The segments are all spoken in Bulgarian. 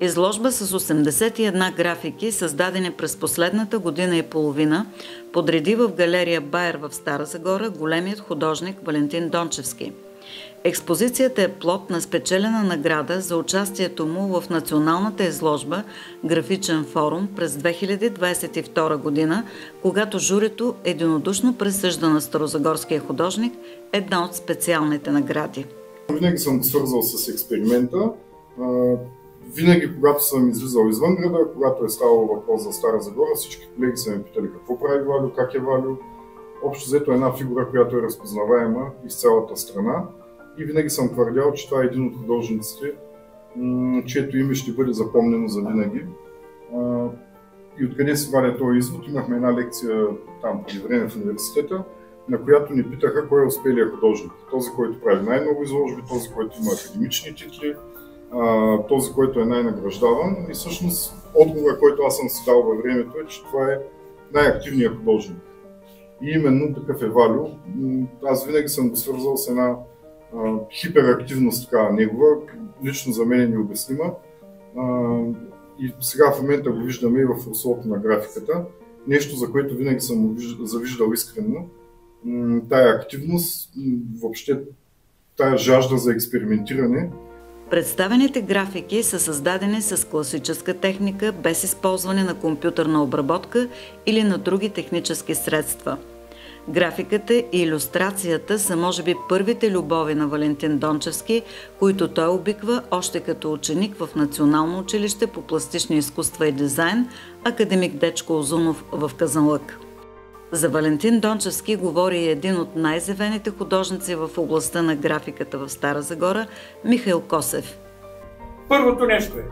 Изложба с 81 графики, създадени през последната година и половина, подреди в галерия Байер в Стара Загора големият художник Валентин Дончевски. Експозицията е плод на спечелена награда за участието му в националната изложба Графичен форум през 2022 година, когато журито единодушно присъжда на старозагорския художник една от специалните награди. Винаги съм свързал с експеримента. Винаги, когато съм излизал извън града, когато е ставало въпрос за Стара Загора, всички колеги са ме питали какво прави Валю, как е Валю. Общо взето една фигура, която е разпознаваема из цялата страна. И винаги съм твърдял, че това е един от художниците, чието име ще бъде запомнено за винаги. И откъде се валя този извод? Имахме една лекция там преди време в университета, на която ни питаха кой е успелият художник. Този, който прави най-много изложби, този, който има академични титли, този, който е най-награждаван. И всъщност отговора, който аз съм си дал във времето е, че това е най-активният художник. И именно такъв е Валю. Аз винаги съм го свързал с една хиперактивност така негова, лично за мен е необяснима. И сега в момента го виждаме и в руслото на графиката. Нещо, за което винаги съм го завиждал искрено. Тая активност, въобще тая жажда за експериментиране. Представените графики са създадени с класическа техника, без използване на компютърна обработка или на други технически средства. Графиката и илюстрацията са може би първите любови на Валентин Дончевски, които той обиква още като ученик в Национално училище по пластични изкуства и дизайн академик Дечко Узунов в Казанлък. За Валентин Дончевски говори и един от най-завените художници в областта на графиката в Стара Загора Михаил Косев. Първото нещо е: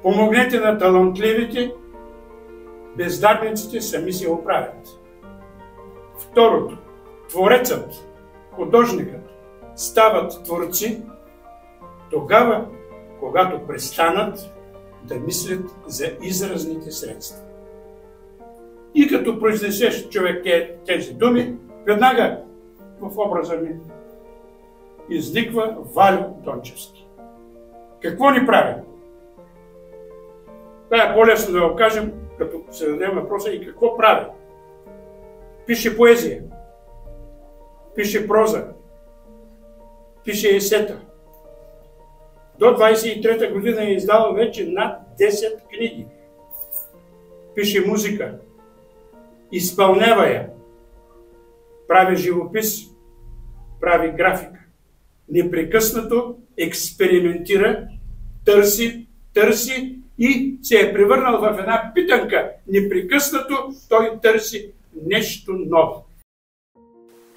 помогнете на талантливите, бездарниците сами се оправят. Второто, творецът, художникът стават творци тогава, когато престанат да мислят за изразните средства. И като произнесеш човек тези думи, веднага в образа ми изниква Валю Дончевски. Какво ни прави? Това е по-лесно да го кажем, като се дадем въпроса и какво прави. Пише поезия, пише проза, пише есета. До 23-та година е издал вече над 10 книги. Пише музика, изпълнява я, прави живопис, прави графика. Непрекъснато експериментира, търси и се е превърнал в една питанка. Непрекъснато той търси нещо ново.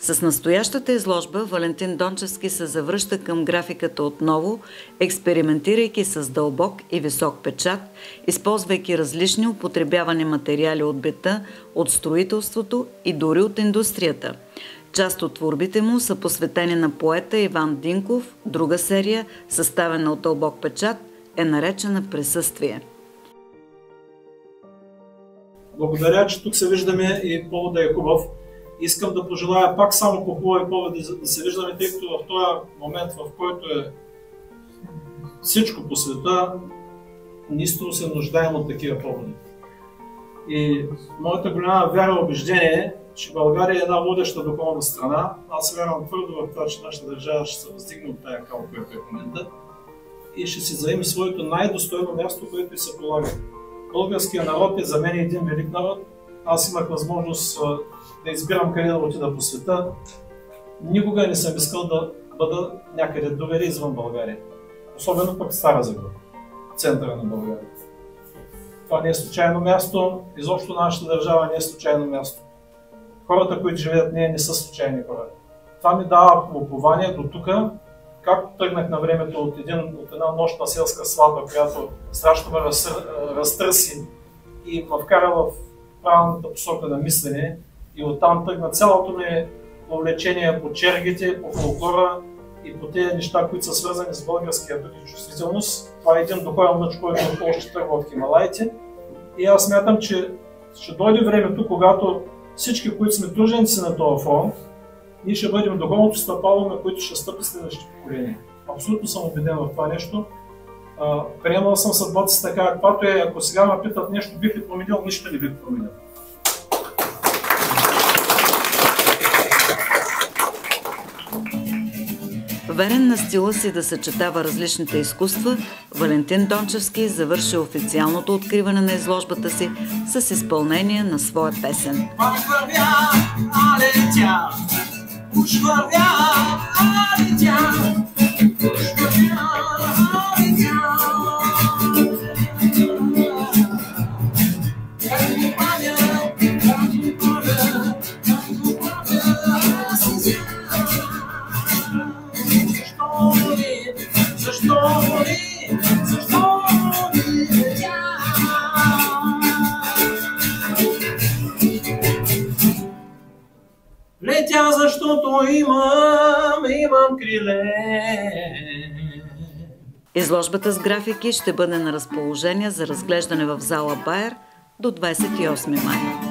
С настоящата изложба Валентин Дончевски се завръща към графиката отново, експериментирайки с дълбок и висок печат, използвайки различни употребявани материали от бита, от строителството и дори от индустрията. Част от творбите му са посветени на поета Иван Динков, друга серия, съставена от дълбок печат, е наречена Присъствие. Благодаря, че тук се виждаме и поводът е хубав. Искам да пожелая пак само по хубави поводи да се виждаме, тъй като в този момент, в който е всичко по света, наистина се нуждаем от такива поводи. И моята голяма вяра и убеждение е, че България е една водеща духовна страна. Аз вярвам твърдо в това, че нашата държава ще се въздигне от тая кал, която е в момента и ще си заеме своето най-достойно място, което и се полага. Българският народ е за мен един велик народ. Аз имах възможност да избирам къде да отида по света. Никога не съм искал да бъда някъде другаде извън България. Особено пък Стара Загора, центъра на България. Това не е случайно място, изобщо нашата държава не е случайно място. Хората, които живеят в нея, не са случайни хора. Това ми дава упование до тук, както тръгнах на времето от една нощна селска сватба, която страшно ме разтърси и ме вкара в правилната посока на мислене, и оттам тръгна цялото ми увлечение по чергите, по фолклора и по тези неща, които са свързани с българския дух и чувствителност. Това е един духовен мъж, който още тръгва от Хималаите. И аз смятам, че ще дойде времето, когато всички, които сме труженици на този фронт, ние ще бъдем духовното стъпало, на които ще стъпи следващите поколения. Абсолютно съм убеден в това нещо. Приемал съм съдбата си така, каквато е. Ако сега ме питат нещо, бих ли променил, нищо не бих променил. Верен на стила си да съчетава различните изкуства, Валентин Дончевски завърши официалното откриване на изложбата си с изпълнение на своя песен. Летя, защото имам криле. Изложбата с графики ще бъде на разположение за разглеждане в зала Байер до 28 май.